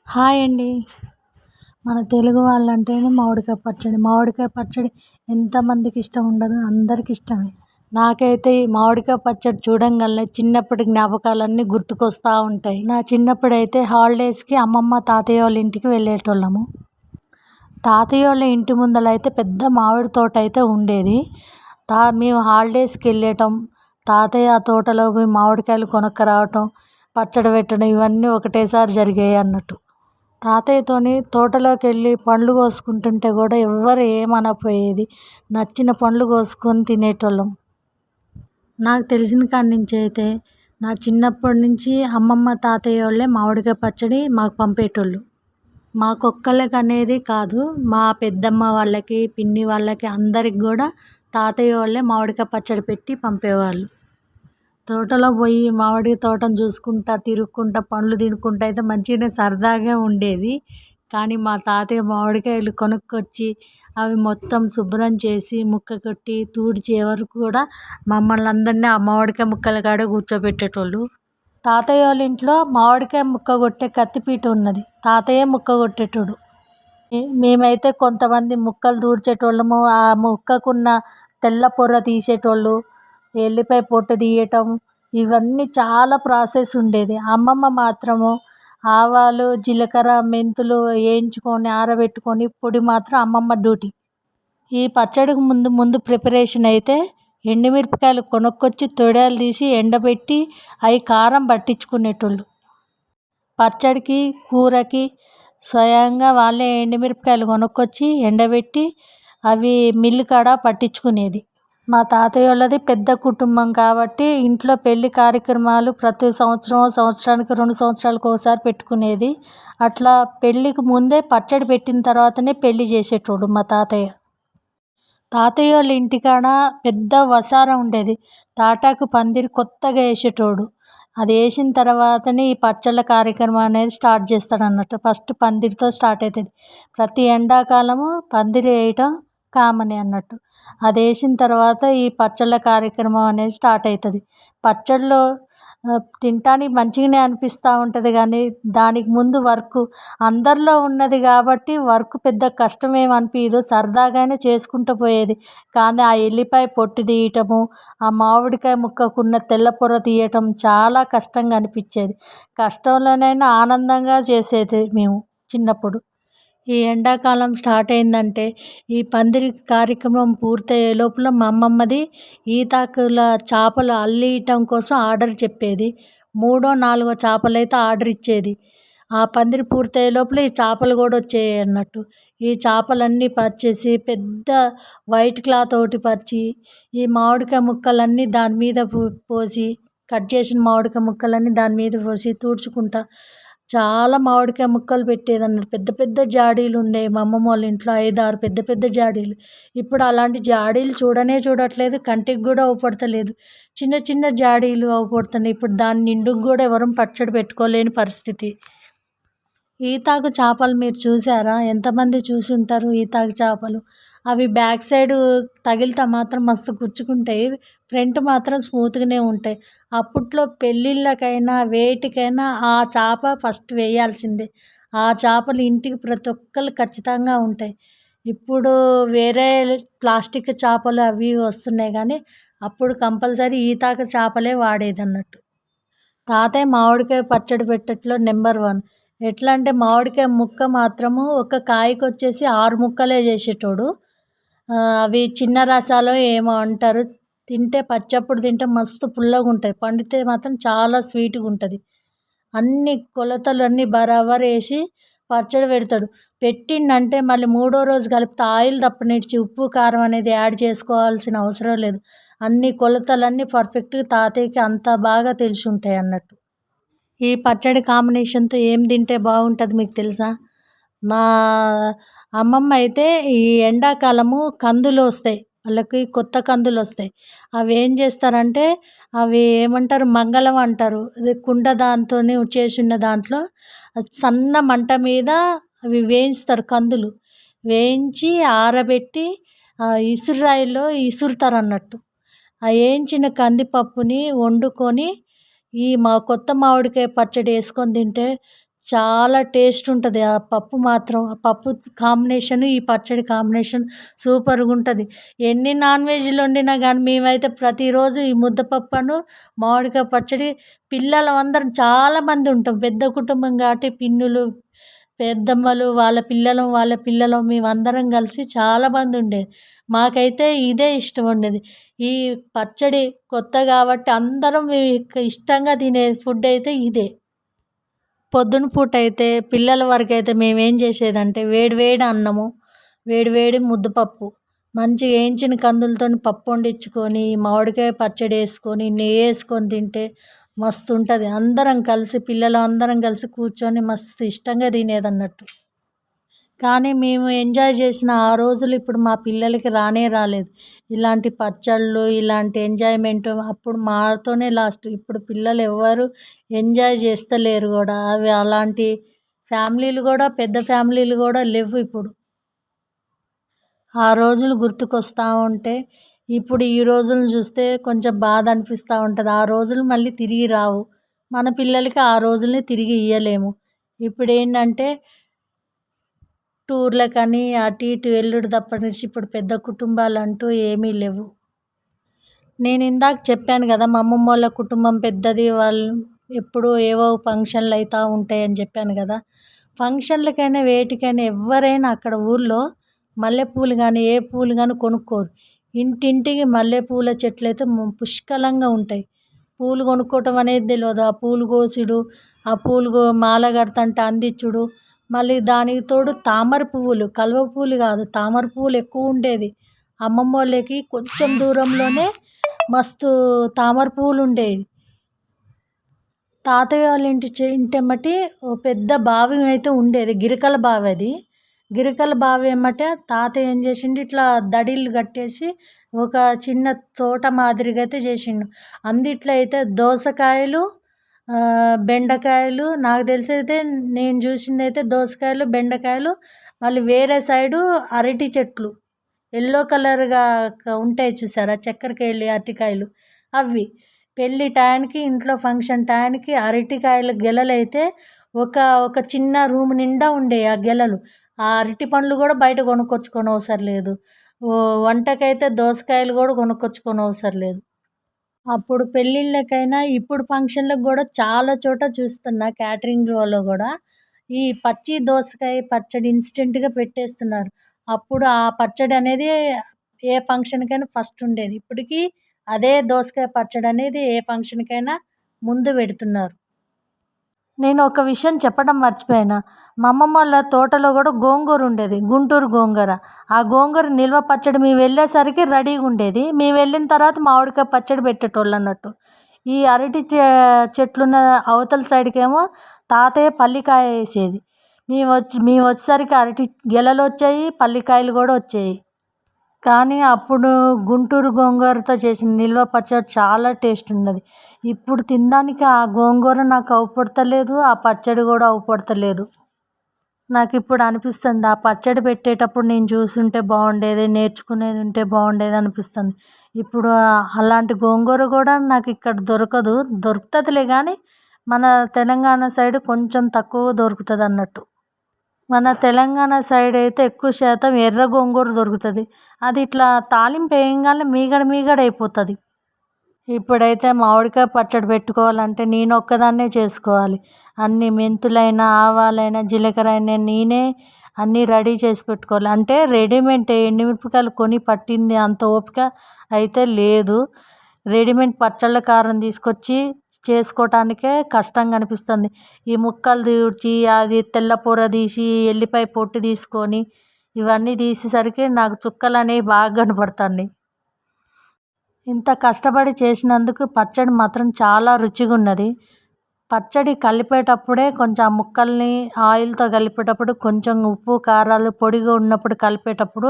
Hi అండి. మన తెలుగు వాళ్ళంటేనే మామిడికాయ పచ్చడి. మామిడికాయ పచ్చడి ఎంతమందికి ఇష్టం ఉండదు, అందరికి ఇష్టమే. నాకైతే ఈ మామిడికాయ పచ్చడి చూడంగానే చిన్నప్పటి జ్ఞాపకాలన్నీ గుర్తుకొస్తూ ఉంటాయి. నా చిన్నప్పుడైతే హాలిడేస్కి అమ్మమ్మ తాతయ్య వాళ్ళ ఇంటికి వెళ్ళేటోళ్ళము. తాతయ్య వాళ్ళ ఇంటి ముందర అయితే పెద్ద మామిడి తోట అయితే ఉండేది. మేము హాలిడేస్కి వెళ్ళటం, తాతయ్య తోటలో పోయి మామిడికాయలు కొనుక్కరావటం, పచ్చడి పెట్టడం ఇవన్నీ ఒకటేసారి జరిగాయి అన్నట్టు. తాతయ్యతోని తోటలోకి వెళ్ళి పండ్లు కోసుకుంటుంటే కూడా ఎవ్వరు ఏమనకపోయేది. నచ్చిన పండ్లు కోసుకొని తినేటోళ్ళం. నాకు తెలిసిన కాడి నుంచి అయితే నా చిన్నప్పటి నుంచి అమ్మమ్మ తాతయ్య వాళ్ళే మామిడికాయ పచ్చడి మాకు పంపేటోళ్ళు. మాకొక్కళ్ళకి అనేది కాదు, మా పెద్దమ్మ వాళ్ళకి, పిన్ని వాళ్ళకి అందరికి కూడా తాతయ్య వాళ్ళే మామిడికాయ పచ్చడి పెట్టి పంపేవాళ్ళు. తోటలో పోయి మామిడి తోటను చూసుకుంటా, తిరుక్కుంటా, పండ్లు తినుకుంటా అయితే మంచిగానే సరదాగా ఉండేది. కానీ మా తాతయ్య మామిడికాయలు కొనుక్కొచ్చి అవి మొత్తం శుభ్రం చేసి ముక్క కొట్టి తుడిచే వరకు కూడా మమ్మల్ని అందరినీ ఆ మామిడికాయ ముక్కల కాడే కూర్చోబెట్టేటోళ్ళు. తాతయ్య వాళ్ళ ఇంట్లో మామిడికాయ ముక్క కొట్టే కత్తిపీట ఉన్నది. తాతయ్య ముక్క కొట్టేటోడు. మేమైతే కొంతమంది ముక్కలు దూడ్చేటోళ్ళము. ఆ ముక్కకున్న తెల్ల పొర తీసేటోళ్ళు, ఎల్లిపాయ పొట్టు తీయటం, ఇవన్నీ చాలా ప్రాసెస్ ఉండేది. అమ్మమ్మ మాత్రము ఆవాలు, జీలకర్ర, మెంతులు వేయించుకొని ఆరబెట్టుకొని పొడి మాత్రం అమ్మమ్మ డ్యూటీ. ఈ పచ్చడికి ముందు ప్రిపరేషన్ అయితే ఎండుమిరపకాయలు కొనుక్కొచ్చి తొడియాలు తీసి ఎండబెట్టి అవి కారం పట్టించుకునేటోళ్ళు. పచ్చడికి, కూరకి స్వయంగా వాళ్ళే ఎండుమిరపకాయలు కొనుక్కొచ్చి ఎండబెట్టి అవి మిల్లు కాడ పట్టించుకునేది. మా తాతయ్య వాళ్ళది పెద్ద కుటుంబం కాబట్టి ఇంట్లో పెళ్లి కార్యక్రమాలు ప్రతి సంవత్సరానికి 2 సంవత్సరాలకు ఒకసారి పెట్టుకునేది. అట్లా పెళ్ళికి ముందే పచ్చడి పెట్టిన తర్వాతనే పెళ్లి చేసేటోడు మా తాతయ్య. తాతయ్య వాళ్ళ ఇంటికాడ పెద్ద వసారా ఉండేది. తాటాకు పందిరి కొత్తగా వేసేటోడు. అది వేసిన తర్వాతనే ఈ పచ్చళ్ళ కార్యక్రమం అనేది స్టార్ట్ చేస్తాడు అన్నట్టు. ఫస్ట్ పందిరితో స్టార్ట్ అవుతుంది. ప్రతి ఎండాకాలము పందిరి వేయటం కామనే అన్నట్టు. అది వేసిన తర్వాత ఈ పచ్చళ్ళ కార్యక్రమం అనేది స్టార్ట్ అవుతుంది. పచ్చళ్ళు తినటానికి మంచిగానే అనిపిస్తూ ఉంటుంది, కానీ దానికి ముందు వర్క్ అందరిలో ఉన్నది కాబట్టి వర్క్ పెద్ద కష్టమేమి అనిపించదు, సరదాగానే చేసుకుంటూ పోయేది. కానీ ఆ ఎల్లిపాయ పొట్టు తీయటము, ఆ మామిడికాయ ముక్కకున్న తెల్ల పొర తీయటం చాలా కష్టంగా అనిపించేది. కష్టంలోనైనా ఆనందంగా చేసేది మేము చిన్నప్పుడు. ఈ ఎండాకాలం స్టార్ట్ అయిందంటే ఈ పందిరి కార్యక్రమం పూర్తయ్యే లోపల మా అమ్మమ్మది ఈతాకుల చేపలు అల్లియటం కోసం ఆర్డర్ చెప్పేది. 3, 4 చేపలు అయితే ఆర్డర్ ఇచ్చేది. ఆ పందిరి పూర్తయ్యే లోపల ఈ చేపలు కూడా వచ్చేవి అన్నట్టు. ఈ చేపలన్నీ పరిచేసి పెద్ద వైట్ క్లాత్ ఒకటి పరిచి ఈ మామిడికాయ ముక్కలన్నీ దాని మీద పోసి, కట్ చేసిన మామిడికాయ ముక్కలన్నీ దాని మీద పోసి తుడుచుకుంటా చాలా మామిడికాయ ముక్కలు పెట్టేదన్నట్టు. పెద్ద పెద్ద జాడీలు ఉండేవి మా అమ్మమ్మ వాళ్ళ ఇంట్లో, 5, 6 పెద్ద పెద్ద జాడీలు. ఇప్పుడు అలాంటి జాడీలు చూడట్లేదు, కంటికి కూడా అవపడతలేదు. చిన్న చిన్న జాడీలు అవపడుతున్నాయి. ఇప్పుడు దాని నిండుకు కూడా ఎవరం పచ్చడి పెట్టుకోలేని పరిస్థితి. ఈతాకు చేపలు మీరు చూసారా? ఎంతమంది చూసి ఉంటారు ఈతాకు చేపలు? అవి బ్యాక్ సైడ్ తగిలితే మాత్రం మస్తు గుచ్చుకుంటాయి, ఫ్రంట్ మాత్రం స్మూత్గానే ఉంటాయి. అప్పట్లో పెళ్ళిళ్ళకైనా వేటికైనా ఆ చేప ఫస్ట్ వేయాల్సిందే. ఆ చేపలు ఇంటికి ప్రతి ఒక్కరు ఖచ్చితంగా ఉంటాయి. ఇప్పుడు వేరే ప్లాస్టిక్ చేపలు అవి వస్తున్నాయి, కానీ అప్పుడు కంపల్సరీ ఈతాకు చేపలే వాడేది అన్నట్టు. తాతయ్య మామిడికాయ పచ్చడి పెట్టట్లో నెంబర్ 1. ఎట్లా అంటే మామిడికాయ ముక్క మాత్రము ఒక కాయకు వచ్చేసి 6 ముక్కలే చేసేటోడు. అవి చిన్న రసాలో ఏమో అంటారు. తింటే పచ్చప్పుడు తింటే మస్తు పుల్లగా ఉంటాయి, పండితే మాత్రం చాలా స్వీట్గా ఉంటుంది. అన్ని కొలతలు అన్నీ బరాబర్ వేసి పచ్చడి పెడతాడు. పెట్టిండంటే మళ్ళీ 3వ రోజు కలిపితే ఆయిల్ తప్పనిచ్చి ఉప్పు కారం అనేది యాడ్ చేసుకోవాల్సిన అవసరం లేదు. అన్ని కొలతలన్నీ పర్ఫెక్ట్గా తాతయ్యకి అంత బాగా తెలిసి ఉంటాయి అన్నట్టు. ఈ పచ్చడి కాంబినేషన్తో ఏం తింటే బాగుంటుంది మీకు తెలుసా? మా అమ్మమ్మ అయితే ఈ ఎండాకాలము కందులు వస్తాయి, వాళ్ళకి కొత్త కందులు వస్తాయి. అవి ఏం చేస్తారంటే అవి ఏమంటారు, మంగళం అంటారు. అది కుండ దాంతో చేసిన దాంట్లో సన్న మంట మీద అవి వేయిస్తారు. కందులు వేయించి ఆరబెట్టి ఇసురాయిలో ఇసురుతారు అన్నట్టు. ఆ వేయించిన కందిపప్పుని వండుకొని ఈ కొత్త మామిడికాయ పచ్చడి వేసుకొని తింటే చాలా టేస్ట్ ఉంటుంది ఆ పప్పు మాత్రం. ఆ పప్పు కాంబినేషన్, ఈ పచ్చడి కాంబినేషన్ సూపర్‌గా ఉంటుంది. ఎన్ని నాన్ వెజ్‌లు వండినా కానీ మేమైతే ప్రతిరోజు ఈ ముద్దపప్పును, మామిడికాయ పచ్చడి పిల్లలం అందరం చాలామంది ఉంటాం. పెద్ద కుటుంబం కాబట్టి పిన్నులు, పెద్దమ్మలు, వాళ్ళ పిల్లలం మేమందరం కలిసి చాలామంది ఉండేది. మాకైతే ఇదే ఇష్టం ఉండేది. ఈ పచ్చడి కొత్త కాబట్టి అందరం ఇష్టంగా తినే ఫుడ్ అయితే ఇదే. పొద్దున పూట అయితే పిల్లల వరకైతే మేమేం చేసేదంటే వేడి వేడి అన్నము, వేడి వేడి ముద్దపప్పు, మంచిగా వేయించిన కందులతోని పప్పు వండించుకొని, మామిడికాయ పచ్చడి వేసుకొని, నెయ్యి వేసుకొని తింటే మస్తు ఉంటుంది. అందరం కలిసి పిల్లలు అందరం కలిసి కూర్చొని మస్తు ఇష్టంగా తినేదన్నట్టు. కానీ మేము ఎంజాయ్ చేసిన ఆ రోజులు ఇప్పుడు మా పిల్లలకి రానే రాలేదు. ఇలాంటి పచ్చళ్ళు, ఇలాంటి ఎంజాయ్‌మెంట్ అప్పుడు మాతోనే లాస్ట్. ఇప్పుడు పిల్లలు ఎవ్వరు ఎంజాయ్ చేస్తలేరు గూడా. అవి అలాంటి ఫ్యామిలీలు గూడా, పెద్ద ఫ్యామిలీలు గూడా లెవ్వు ఇప్పుడు. ఆ రోజులు గుర్తుకొస్తా ఉంటే, ఇప్పుడు ఈ రోజులను చూస్తే కొంచెం బాధ అనిపిస్తా ఉంటది. ఆ రోజులు మళ్ళీ తిరిగి రావు. మన పిల్లలకి ఆ రోజుల్ని తిరిగి ఇయ్యలేము. ఇప్పుడేంటంటే టూర్‌లకని అటు ఇటు వెళ్ళుడు తప్పనిచ్చి ఇప్పుడు పెద్ద కుటుంబాలంటూ ఏమీ లేవు. నేను ఇందాక చెప్పాను కదా! మా అమ్మమ్మోళ్ళ కుటుంబం పెద్దది. వాళ్ళు ఎప్పుడూ ఏవో ఫంక్షన్‌లు అయితా ఉంటాయని చెప్పాను కదా! ఫంక్షన్‌లకైనా వేటికైనా ఎవ్వరైనా అక్కడ ఊర్లో మల్లెపూలు గానీ, ఏ పూలు గానీ కొనుక్కోరు. ఇంటింటికి మల్లెపూల చెట్లయితే పుష్కలంగా ఉంటాయి. పూలు కొనుక్కోవటం అనేది తెలవదు. ఆ పూలు కోసుడు, ఆ పూలు మాల కడతంటే అందించుడు, మళ్ళీ దానికి తోడు తామర పువ్వులు, కలువ పూలు కాదు తామర పువ్వులు ఎక్కువ ఉండేది. అమ్మమ్మోళ్ళకి కొంచెం దూరంలోనే మస్తు తామర పువ్వులు ఉండేవి. తాతయ్య వాళ్ళ ఇంటెమ్మటి ఓ పెద్ద బావి అయితే ఉండేది. గిరికల బావి అది. గిరికల బావి ఎమ్మట తాతయ్య ఏం చేసిండు, ఇట్లా దడిలు కట్టేసి ఒక చిన్న తోట మాదిరిగా అయితే చేసిండు. అందుట్లో అయితే దోసకాయలు, బెండకాయలు, నాకు తెలిసైతే నేను చూసిందైతే దోసకాయలు, బెండకాయలు, మళ్ళీ వేరే సైడు అరటి చెట్లు యెల్లో కలర్‌గా ఉంటాయి చూసారా చక్కెరకేళి అరటికాయలు అవి. పెళ్ళి టయానికి, ఇంట్లో ఫంక్షన్ టయానికి అరటికాయల గెలలైతే ఒక ఒక చిన్న రూమ్ నిండా ఉండేవి ఆ గెలలు. ఆ అరటి పండ్లు కూడా బయట కొనుక్కొచ్చుకోనవసరం లేదు. వంటకైతే దోసకాయలు కూడా కొనుక్కొచ్చుకోనవసరం లేదు. అప్పుడు పెళ్ళిళ్ళకైనా, ఇప్పుడు ఫంక్షన్‌లకు గూడా చాలా చోట చూస్తున్నా క్యాటరింగ్‌లలో గూడా ఈ పచ్చి దోసకాయ పచ్చడి ఇన్‌స్టంట్‌గా పెట్టేస్తున్నారు. అప్పుడు ఆ పచ్చడి అనేది ఏ ఫంక్షన్‌కైనా ఫస్ట్ ఉండేది. ఇప్పటికి అదే దోసకాయ పచ్చడి అనేది ఏ ఫంక్షన్‌కైనా ముందు పెడుతున్నారు. నేను ఒక విషయం చెప్పడం మర్చిపోయాను. మా అమ్మమ్మోళ్ళ తోటలో గూడా గోంగూర ఉండేది. గుంటూరు గోంగూర. ఆ గోంగూర నిల్వ పచ్చడి మేము వెళ్ళేసరికి రెడీగా ఉండేది. మేము వెళ్ళిన తర్వాత మామిడికాయ పచ్చడి పెట్టేటోళ్ళన్నట్టు. ఈ అరటి చెట్లున్న అవతల సైడ్‌కేమో తాతయ్య పల్లికాయ ఏసేది. మేము వచ్చేసరికి అరటి గెలలొచ్చాయి, పల్లికాయలు గూడా వచ్చాయి. కానీ అప్పుడు గుంటూరు గోంగూరతో చేసిన నిల్వ పచ్చడి చాలా టేస్ట్ ఉన్నది. ఇప్పుడు తినడానికి ఆ గోంగూర నాకు అవుపడతలేదు. ఆ పచ్చడి కూడా అవుపడతలేదు. నాకిప్పుడు అనిపిస్తుంది ఆ పచ్చడి పెట్టేటప్పుడు నేను చూసుంటే బాగుండేది, నేర్చుకునేది ఉంటే బాగుండేది అనిపిస్తుంది. ఇప్పుడు అలాంటి గోంగూర కూడా నాకు ఇక్కడ దొరకదు. దొరుకుతుందిలే కానీ మన తెలంగాణ సైడ్ కొంచెం తక్కువ దొరుకుతుంది అన్నట్టు. మన తెలంగాణ సైడ్ అయితే ఎక్కువ శాతం ఎర్ర గోంగూర దొరుకుతుంది. అది ఇట్లా తాలింపు వేయంగానే మీగడ మీగడ అయిపోతుంది. ఇప్పుడైతే మామిడికాయ పచ్చడి పెట్టుకోవాలంటే నేను ఒక్కదాన్నే చేసుకోవాలి. అన్ని మెంతులైనా, ఆవాలైనా, జీలకర్ర అయినా నేనే అన్నీ రెడీ చేసి పెట్టుకోవాలి. అంటే రెడీమేడ్ ఎండుమిరపకాయలు కొని పట్టింది అంత ఓపిక అయితే లేదు. రెడీమేడ్ పచ్చళ్ళ కారం తీసుకొచ్చి చేసుకోవటానికే కష్టంగా అనిపిస్తుంది. ఈ ముక్కలు దూడ్చి అది తెల్ల పొర తీసి ఎల్లిపాయ పొట్టు తీసుకొని ఇవన్నీ తీసేసరికి నాకు చుక్కలు అనేవి బాగా కనపడుతున్నాయి. ఇంత కష్టపడి చేసినందుకు పచ్చడి మాత్రం చాలా రుచిగా ఉన్నది. పచ్చడి కలిపేటప్పుడే కొంచెం ఆ ముక్కల్ని ఆయిల్తో కలిపేటప్పుడు కొంచెం ఉప్పు కారాలు పొడిగా ఉన్నప్పుడు కలిపేటప్పుడు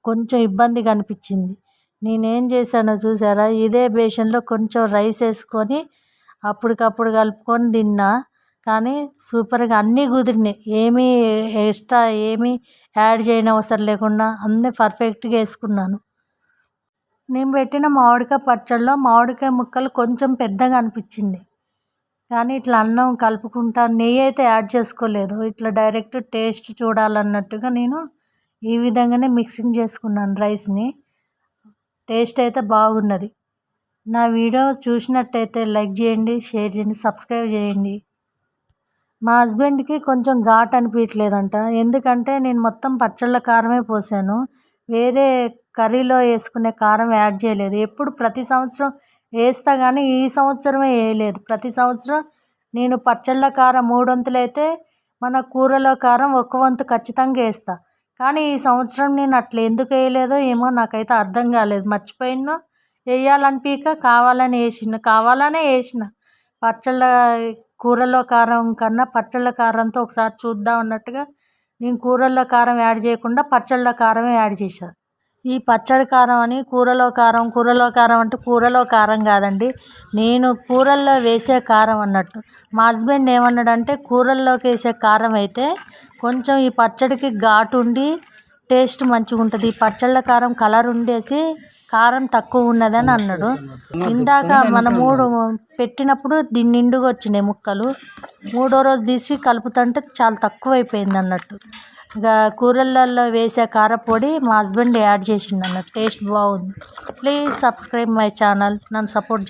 కొంచెం ఇబ్బందిగా అనిపించింది. నేనేం చేశానో చూసారా, ఇదే బేషన్లో కొంచెం రైస్ వేసుకొని అప్పటికప్పుడు కలుపుకొని తిన్నా. కానీ సూపర్గా అన్నీ కుదిరినాయి. ఏమీ ఎక్స్ట్రా ఏమీ యాడ్ చేయనవసరం లేకుండా అన్నీ పర్ఫెక్ట్గా వేసుకున్నాను. నేను పెట్టిన మామిడికాయ పచ్చడిలో మామిడికాయ ముక్కలు కొంచెం పెద్దగా అనిపించింది. కానీ ఇట్లా అన్నం కలుపుకుంటా నెయ్యి అయితే యాడ్ చేసుకోలేదు. ఇట్లా డైరెక్ట్ టేస్ట్ చూడాలన్నట్టుగా నేను ఈ విధంగానే మిక్సింగ్ చేసుకున్నాను రైస్ని. టేస్ట్ అయితే బాగున్నది. నా వీడియో చూసినట్టయితే లైక్ చేయండి, షేర్ చేయండి, సబ్స్క్రైబ్ చేయండి. మా హస్బెండ్కి కొంచెం ఘాటు అనిపించలేదంట. ఎందుకంటే నేను మొత్తం పచ్చళ్ళ కారమే పోసాను, వేరే కర్రీలో వేసుకునే కారం యాడ్ చేయలేదు. ఎప్పుడు ప్రతి సంవత్సరం వేస్తా కానీ ఈ సంవత్సరమే వేయలేదు. ప్రతి సంవత్సరం నేను పచ్చళ్ళ కారం 3 వంతులు అయితే మన కూరలో కారం 1 వంతు ఖచ్చితంగా వేస్తా. కానీ ఈ సంవత్సరం నేను అట్లా ఎందుకు వేయలేదో ఏమో నాకైతే అర్థం కాలేదు. మర్చిపోయినా, వేయాలనిపించక కావాలనే వేసిన. పచ్చళ్ళ కూరలో కారం కన్నా పచ్చళ్ళ కారంతో ఒకసారి చూద్దాం అన్నట్టుగా నేను కూరల్లో కారం యాడ్ చేయకుండా పచ్చళ్ళ కారమే యాడ్ చేశాను. ఈ పచ్చడి కారం అని కూరలో కారం అంటే కూరలో కారం కాదండి, నేను కూరల్లో వేసే కారం అన్నట్టు. మా హస్బెండ్ ఏమన్నాడంటే కూరల్లోకి వేసే కారం అయితే కొంచెం ఈ పచ్చడికి ఘాటు ఉండి టేస్ట్ మంచిగా ఉంటుంది, ఈ పచ్చళ్ళ కారం కలర్ ఉండేసి కారం తక్కువ ఉన్నదని అన్నాడు. ఇందాక మన 3 పెట్టినప్పుడు దీన్ని నిండుగా వచ్చినాయి ముక్కలు. 3వ రోజు తీసి కలుపుతుంటే చాలా తక్కువ అయిపోయింది అన్నట్టు. ఇక కూరలలో వేసే కారపొడి మా హస్బెండ్ యాడ్ చేసిండు అన్నట్టు. టేస్ట్ బాగుంది. ప్లీజ్ సబ్స్క్రైబ్ మై ఛానల్, నన్ను సపోర్ట్ చేయండి.